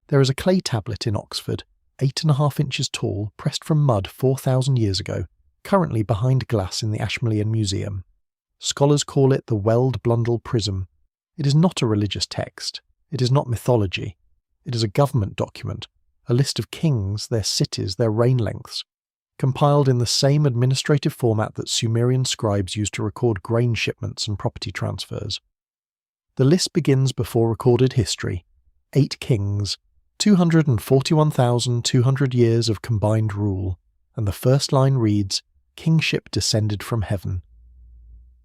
There is a clay tablet in Oxford, 8.5 inches tall, pressed from mud 4,000 years ago, currently behind glass in the Ashmolean Museum. Scholars call it the Weld-Blundell Prism. It is not a religious text. It is not mythology. It is a government document, a list of kings, their cities, their reign lengths, compiled in the same administrative format that Sumerian scribes used to record grain shipments and property transfers. The list begins before recorded history, 8 kings, 241,200 years of combined rule, and the first line reads, "Kingship descended from heaven."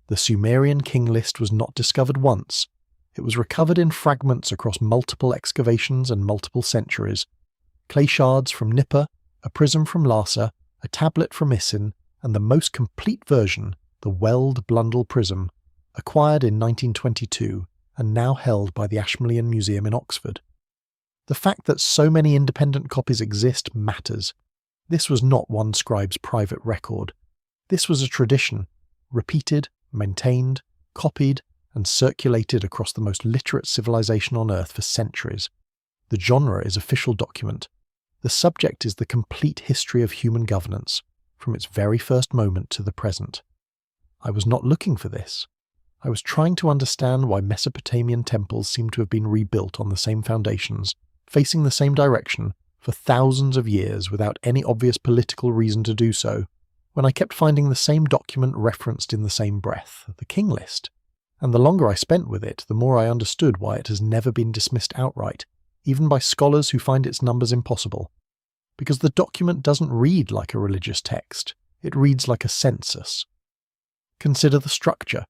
The Sumerian King List was not discovered once. It was recovered in fragments across multiple excavations and multiple centuries. Clay shards from Nippur, a prism from Lhasa, a tablet from Isin, and the most complete version, the Weld-Blundell Prism, acquired in 1922 and now held by the Ashmolean Museum in Oxford. The fact that so many independent copies exist matters. This was not one scribe's private record. This was a tradition, repeated, maintained, copied, and circulated across the most literate civilization on Earth for centuries. The genre is official document. The subject is the complete history of human governance, from its very first moment to the present. I was not looking for this. I was trying to understand why Mesopotamian temples seem to have been rebuilt on the same foundations, facing the same direction, for thousands of years without any obvious political reason to do so, when I kept finding the same document referenced in the same breath, the King List. And the longer I spent with it, the more I understood why it has never been dismissed outright, even by scholars who find its numbers impossible. Because the document doesn't read like a religious text, it reads like a census. Consider the structure.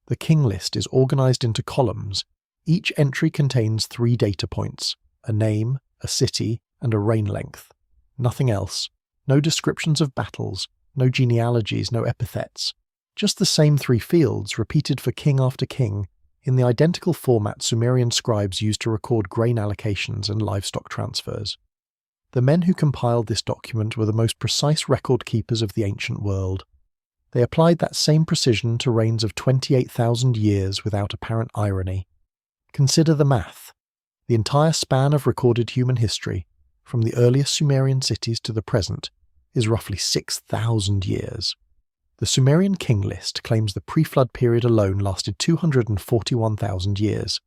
The King List is organized into columns. Each entry contains 3 data points, a name, a city, and a reign length. Nothing else. No descriptions of battles, no genealogies, no epithets. Just the same 3 fields repeated for king after king in the identical format Sumerian scribes used to record grain allocations and livestock transfers. The men who compiled this document were the most precise record keepers of the ancient world. They applied that same precision to reigns of 28,000 years without apparent irony. Consider the math. The entire span of recorded human history, from the earliest Sumerian cities to the present, is roughly 6,000 years. The Sumerian King List claims the pre-flood period alone lasted 241,000 years.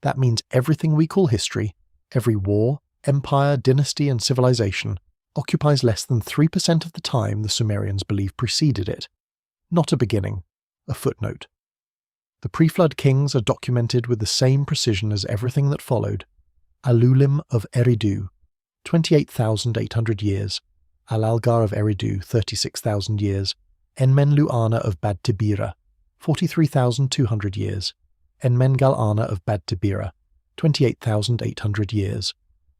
That means everything we call history, every war, empire, dynasty, and civilization, occupies less than 3% of the time the Sumerians believe preceded it. Not a beginning, a footnote. The pre-flood kings are documented with the same precision as everything that followed. Alulim of Eridu, 28,800 years. Al-Algar of Eridu, 36,000 years. Enmen-Lu'ana of Bad Tibira, 43,200 years. Enmen-Gal-Ana of Bad Tibira, 28,800 years.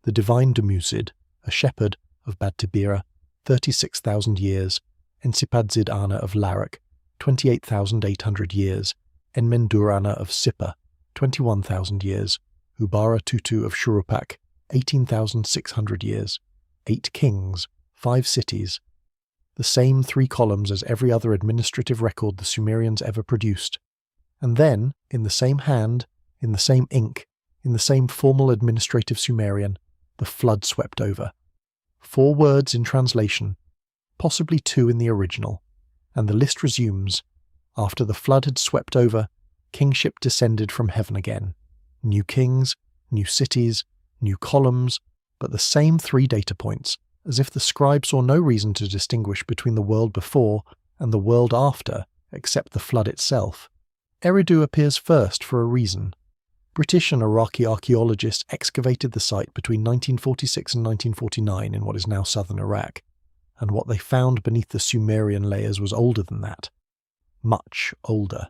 The divine Dumusid, a shepherd of Bad Tibira, 36,000 years. Ensipadzid-Ana of Larak, 28,800 years. Enmen-Durana of Sippa, 21,000 years. Ubara-Tutu of Shurupak, 18,600 years. 8 kings, 5 cities. The same 3 columns as every other administrative record the Sumerians ever produced. And then, in the same hand, in the same ink, in the same formal administrative Sumerian, the flood swept over. 4 words in translation, possibly 2 in the original, and the list resumes. After the flood had swept over, kingship descended from heaven again. New kings, new cities, new columns, but the same 3 data points, as if the scribe saw no reason to distinguish between the world before and the world after, except the flood itself. Eridu appears first for a reason. British and Iraqi archaeologists excavated the site between 1946 and 1949 in what is now southern Iraq, and what they found beneath the Sumerian layers was older than that. Much older.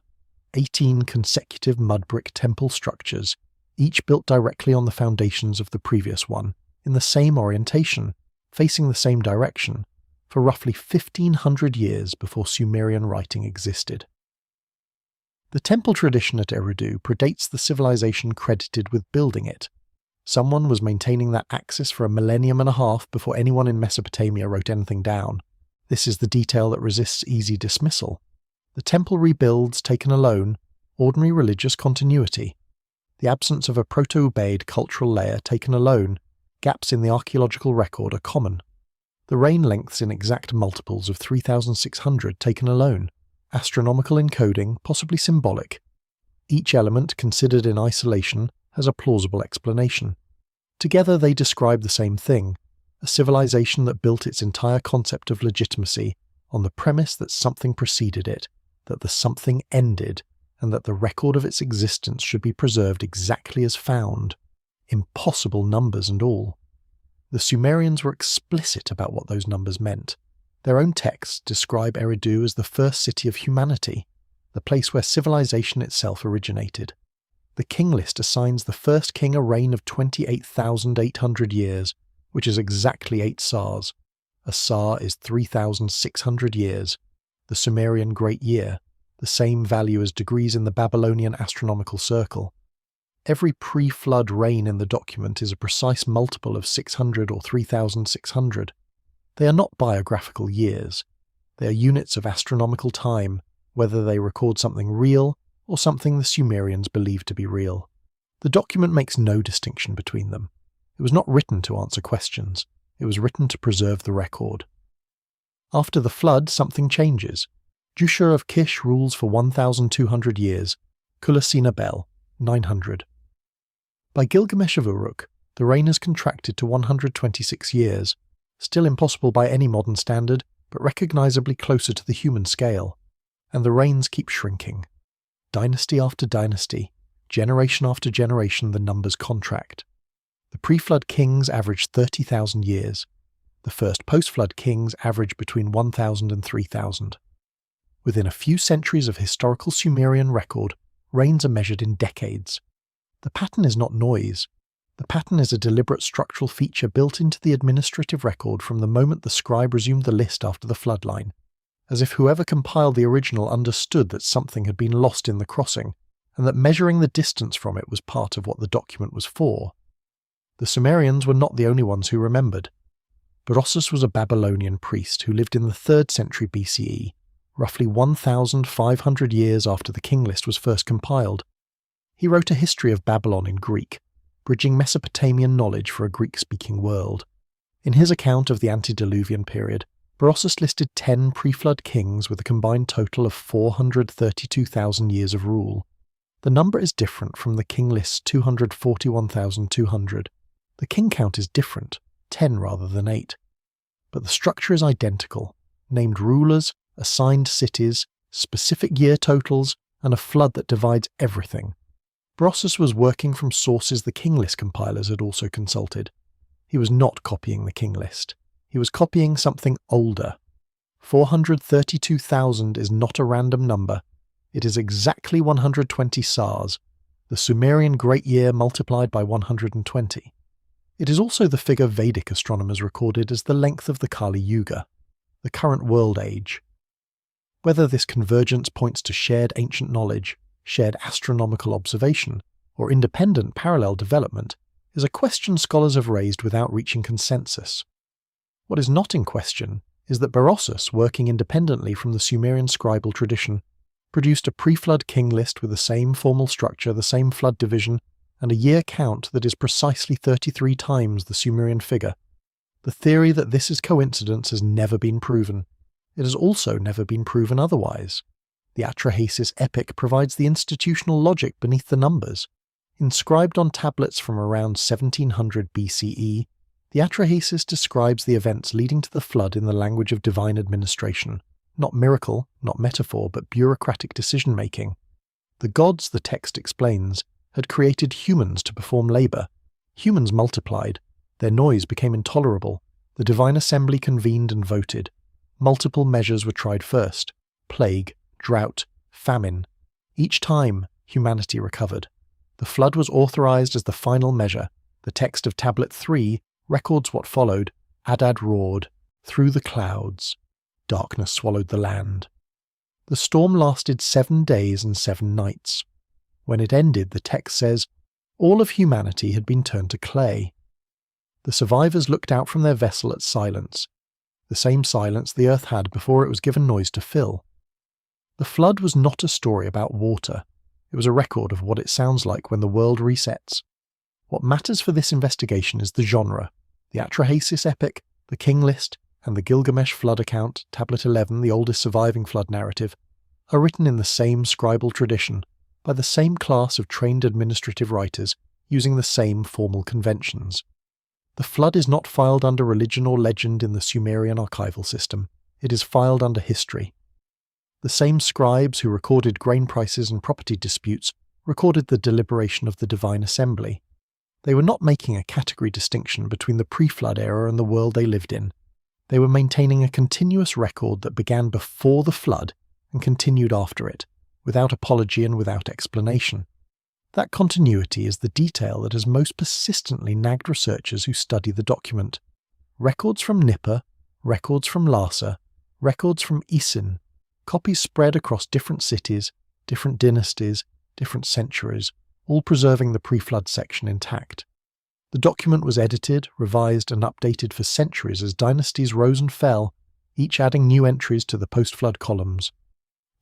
18 consecutive mud brick temple structures, each built directly on the foundations of the previous one, in the same orientation, facing the same direction, for roughly 1,500 years before Sumerian writing existed. The temple tradition at Eridu predates the civilization credited with building it. Someone was maintaining that axis for 1.5 millennium before anyone in Mesopotamia wrote anything down. This is the detail that resists easy dismissal. The temple rebuilds, taken alone, ordinary religious continuity. The absence of a proto-Ubaid cultural layer taken alone, gaps in the archaeological record are common. The rain lengths in exact multiples of 3,600 taken alone, astronomical encoding, possibly symbolic. Each element considered in isolation has a plausible explanation. Together they describe the same thing, a civilization that built its entire concept of legitimacy on the premise that something preceded it, that the something ended, and that the record of its existence should be preserved exactly as found. Impossible numbers and all. The Sumerians were explicit about what those numbers meant. Their own texts describe Eridu as the first city of humanity, the place where civilization itself originated. The King List assigns the first king a reign of 28,800 years, which is exactly 8 sars. A sar is 3,600 years, the Sumerian Great Year, the same value as degrees in the Babylonian astronomical circle. Every pre-flood reign in the document is a precise multiple of 600 or 3,600. They are not biographical years. They are units of astronomical time, whether they record something real or something the Sumerians believed to be real. The document makes no distinction between them. It was not written to answer questions. It was written to preserve the record. After the flood, something changes. Jushur of Kish rules for 1,200 years, Kulasina Bel, 900. By Gilgamesh of Uruk, the reign has contracted to 126 years, still impossible by any modern standard, but recognizably closer to the human scale. And the reigns keep shrinking. Dynasty after dynasty, generation after generation, the numbers contract. The pre-flood kings averaged 30,000 years. The first post-flood kings averaged between 1,000 and 3,000. Within a few centuries of historical Sumerian record, reigns are measured in decades. The pattern is not noise. The pattern is a deliberate structural feature built into the administrative record from the moment the scribe resumed the list after the floodline, as if whoever compiled the original understood that something had been lost in the crossing, and that measuring the distance from it was part of what the document was for. The Sumerians were not the only ones who remembered. Berossus was a Babylonian priest who lived in the 3rd century BCE, roughly 1,500 years after the King List was first compiled. He wrote a history of Babylon in Greek, bridging Mesopotamian knowledge for a Greek-speaking world. In his account of the antediluvian period, Berossus listed 10 pre-flood kings with a combined total of 432,000 years of rule. The number is different from the King List's 241,200. The king count is different, 10 rather than 8. But the structure is identical, named rulers, assigned cities, specific year totals, and a flood that divides everything. Berossus was working from sources the King List compilers had also consulted. He was not copying the King List. He was copying something older. 432,000 is not a random number. It is exactly 120 sars, the Sumerian Great Year multiplied by 120. It is also the figure Vedic astronomers recorded as the length of the Kali Yuga, the current world age. Whether this convergence points to shared ancient knowledge, shared astronomical observation, or independent parallel development is a question scholars have raised without reaching consensus. What is not in question is that Berossus, working independently from the Sumerian scribal tradition, produced a pre-flood king list with the same formal structure, the same flood division, and a year count that is precisely 33 times the Sumerian figure. The theory that this is coincidence has never been proven. It has also never been proven otherwise. The Atrahasis epic provides the institutional logic beneath the numbers. Inscribed on tablets from around 1700 BCE, the Atrahasis describes the events leading to the flood in the language of divine administration. Not miracle, not metaphor, but bureaucratic decision-making. The gods, the text explains, had created humans to perform labour. Humans multiplied. Their noise became intolerable. The divine assembly convened and voted. Multiple measures were tried first. Plague, drought, famine. Each time, humanity recovered. The flood was authorized as the final measure. The text of Tablet 3 records what followed. Adad roared. Through the clouds. Darkness swallowed the land. The storm lasted 7 days and 7 nights. When it ended, the text says, all of humanity had been turned to clay. The survivors looked out from their vessel at silence, the same silence the earth had before it was given noise to fill. The flood was not a story about water. It was a record of what it sounds like when the world resets. What matters for this investigation is the genre. The Atrahasis epic, the King List, and the Gilgamesh flood account, Tablet 11, the oldest surviving flood narrative, are written in the same scribal tradition, by the same class of trained administrative writers, using the same formal conventions. The flood is not filed under religion or legend in the Sumerian archival system. It is filed under history. The same scribes who recorded grain prices and property disputes recorded the deliberation of the divine assembly. They were not making a category distinction between the pre-flood era and the world they lived in. They were maintaining a continuous record that began before the flood and continued after it, without apology and without explanation. That continuity is the detail that has most persistently nagged researchers who study the document. Records from Nippur, records from Lhasa, records from Isin, copies spread across different cities, different dynasties, different centuries, all preserving the pre-flood section intact. The document was edited, revised, and updated for centuries as dynasties rose and fell, each adding new entries to the post-flood columns.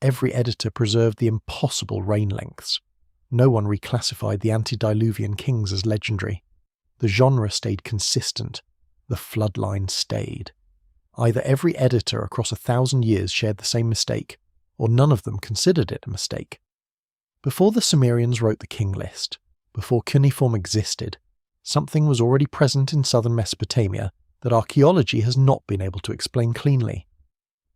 Every editor preserved the impossible reign lengths. No one reclassified the antediluvian kings as legendary. The genre stayed consistent. The floodline stayed. Either every editor across 1,000 years shared the same mistake, or none of them considered it a mistake. Before the Sumerians wrote the King List, before cuneiform existed, something was already present in southern Mesopotamia that archaeology has not been able to explain cleanly.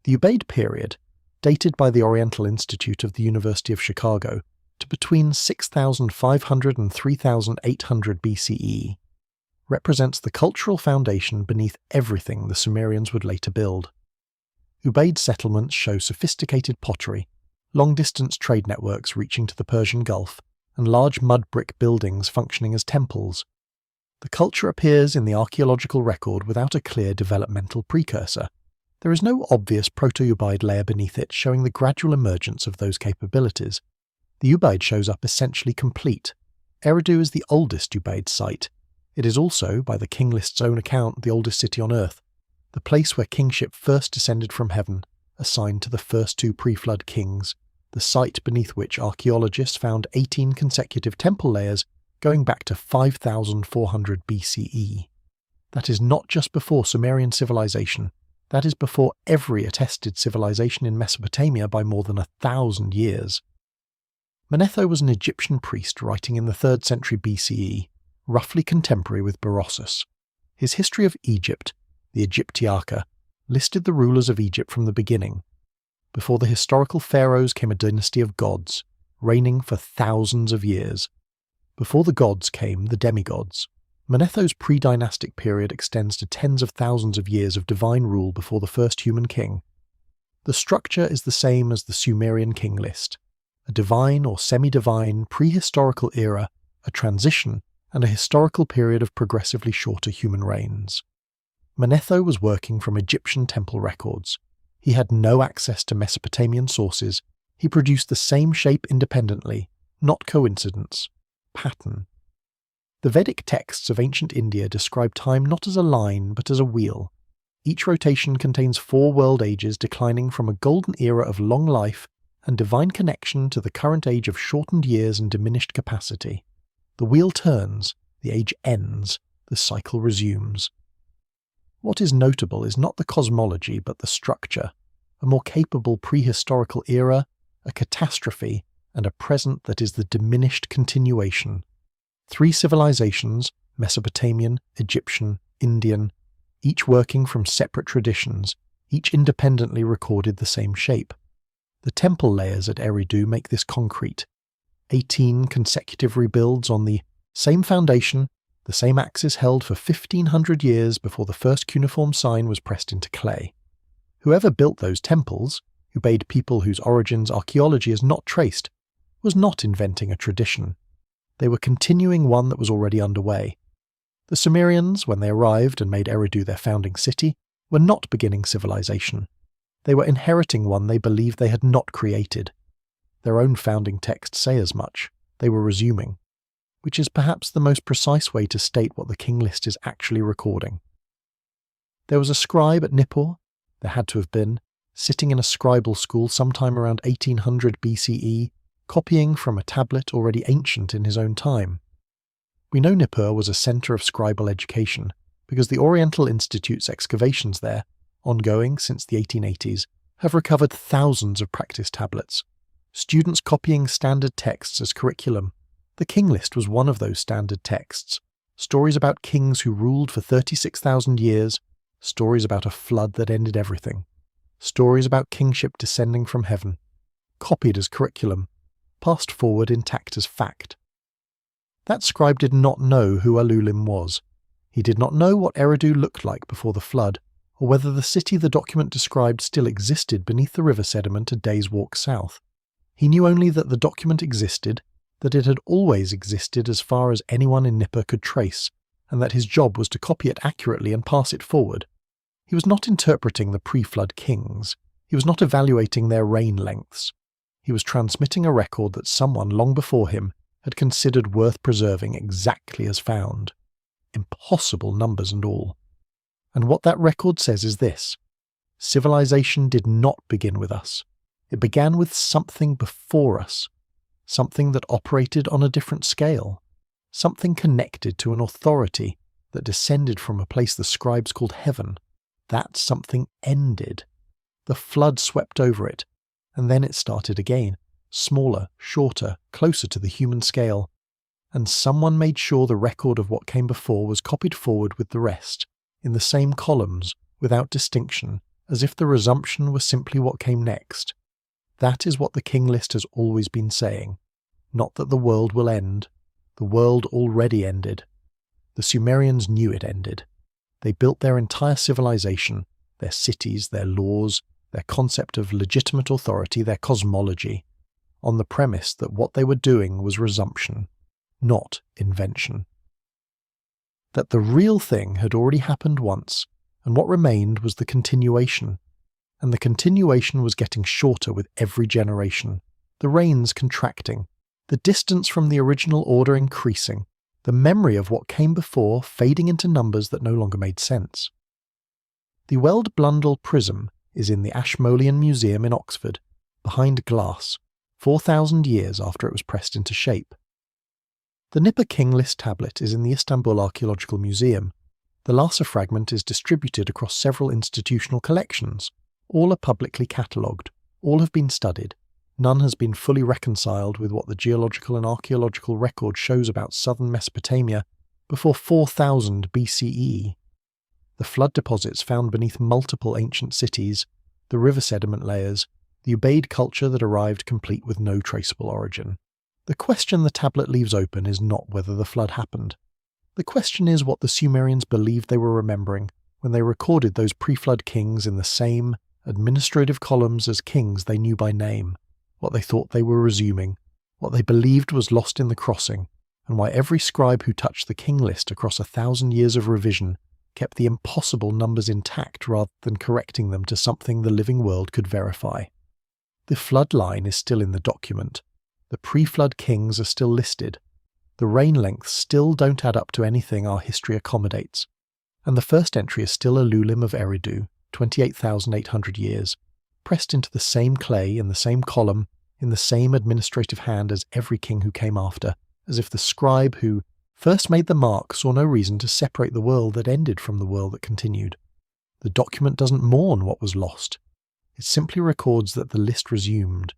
The Ubaid period, dated by the Oriental Institute of the University of Chicago to between 6,500 and 3,800 BCE, represents the cultural foundation beneath everything the Sumerians would later build. Ubaid settlements show sophisticated pottery, long-distance trade networks reaching to the Persian Gulf, and large mud brick buildings functioning as temples. The culture appears in the archaeological record without a clear developmental precursor. There is no obvious Proto-Ubaid layer beneath it showing the gradual emergence of those capabilities. The Ubaid shows up essentially complete. Eridu is the oldest Ubaid site. It is also, by the King List's own account, the oldest city on Earth, the place where kingship first descended from heaven, assigned to the first two pre-flood kings, the site beneath which archaeologists found 18 consecutive temple layers going back to 5,400 BCE. That is not just before Sumerian civilization, that is before every attested civilization in Mesopotamia by more than 1,000 years. Manetho was an Egyptian priest writing in the 3rd century BCE, roughly contemporary with Berossus. His history of Egypt, the Egyptiaca, listed the rulers of Egypt from the beginning. Before the historical pharaohs came a dynasty of gods, reigning for thousands of years. Before the gods came the demigods. Manetho's pre-dynastic period extends to tens of thousands of years of divine rule before the first human king. The structure is the same as the Sumerian King List. A divine or semi-divine prehistorical era, a transition, and a historical period of progressively shorter human reigns. Manetho was working from Egyptian temple records. He had no access to Mesopotamian sources. He produced the same shape independently, not coincidence, pattern. The Vedic texts of ancient India describe time not as a line but as a wheel. Each rotation contains 4 world ages declining from a golden era of long life and divine connection to the current age of shortened years and diminished capacity. The wheel turns, the age ends, the cycle resumes. What is notable is not the cosmology but the structure, a more capable prehistorical era, a catastrophe, and a present that is the diminished continuation. 3 civilizations, Mesopotamian, Egyptian, Indian, each working from separate traditions, each independently recorded the same shape. The temple layers at Eridu make this concrete. 18 consecutive rebuilds on the same foundation, the same axis held for 1,500 years before the first cuneiform sign was pressed into clay. Whoever built those temples, who bade people whose origins archaeology has not traced, was not inventing a tradition. They were continuing one that was already underway. The Sumerians, when they arrived and made Eridu their founding city, were not beginning civilization. They were inheriting one they believed they had not created. Their own founding texts say as much. They were resuming, which is perhaps the most precise way to state what the King List is actually recording. There was a scribe at Nippur, there had to have been, sitting in a scribal school sometime around 1800 BCE, copying from a tablet already ancient in his own time. We know Nippur was a centre of scribal education because the Oriental Institute's excavations there, ongoing since the 1880s, have recovered thousands of practice tablets. Students copying standard texts as curriculum. The King List was one of those standard texts. Stories about kings who ruled for 36,000 years, stories about a flood that ended everything, stories about kingship descending from heaven, copied as curriculum, passed forward intact as fact. That scribe did not know who Alulim was. He did not know what Eridu looked like before the flood, or whether the city the document described still existed beneath the river sediment a day's walk south. He knew only that the document existed, that it had always existed as far as anyone in Nippur could trace, and that his job was to copy it accurately and pass it forward. He was not interpreting the pre-flood kings. He was not evaluating their reign lengths. He was transmitting a record that someone long before him had considered worth preserving exactly as found. Impossible numbers and all. And what that record says is this: civilization did not begin with us. It began with something before us, something that operated on a different scale, something connected to an authority that descended from a place the scribes called heaven. That something ended. The flood swept over it, and then it started again, smaller, shorter, closer to the human scale, and someone made sure the record of what came before was copied forward with the rest, in the same columns, without distinction, as if the resumption was simply what came next. That is what the King List has always been saying. Not that the world will end. The world already ended. The Sumerians knew it ended. They built their entire civilization, their cities, their laws, their concept of legitimate authority, their cosmology, on the premise that what they were doing was resumption, not invention. That the real thing had already happened once, and what remained was the continuation. And the continuation was getting shorter with every generation, the reigns contracting, the distance from the original order increasing, the memory of what came before fading into numbers that no longer made sense. The Weld-Blundell Prism is in the Ashmolean Museum in Oxford, behind glass, 4,000 years after it was pressed into shape. The Nippur King List tablet is in the Istanbul Archaeological Museum. The Lhasa fragment is distributed across several institutional collections. All are publicly catalogued, all have been studied, none has been fully reconciled with what the geological and archaeological record shows about southern Mesopotamia before 4000 BCE. The flood deposits found beneath multiple ancient cities, the river sediment layers, the Ubaid culture that arrived complete with no traceable origin. The question the tablet leaves open is not whether the flood happened. The question is what the Sumerians believed they were remembering when they recorded those pre-flood kings in the same administrative columns as kings they knew by name, what they thought they were resuming, what they believed was lost in the crossing, and why every scribe who touched the King List across 1,000 years of revision kept the impossible numbers intact rather than correcting them to something the living world could verify. The flood line is still in the document. The pre-flood kings are still listed. The reign lengths still don't add up to anything our history accommodates. And the first entry is still Alulim of Eridu, 28,800 years, pressed into the same clay in the same column, in the same administrative hand as every king who came after, as if the scribe who first made the mark saw no reason to separate the world that ended from the world that continued. The document doesn't mourn what was lost. It simply records that the list resumed,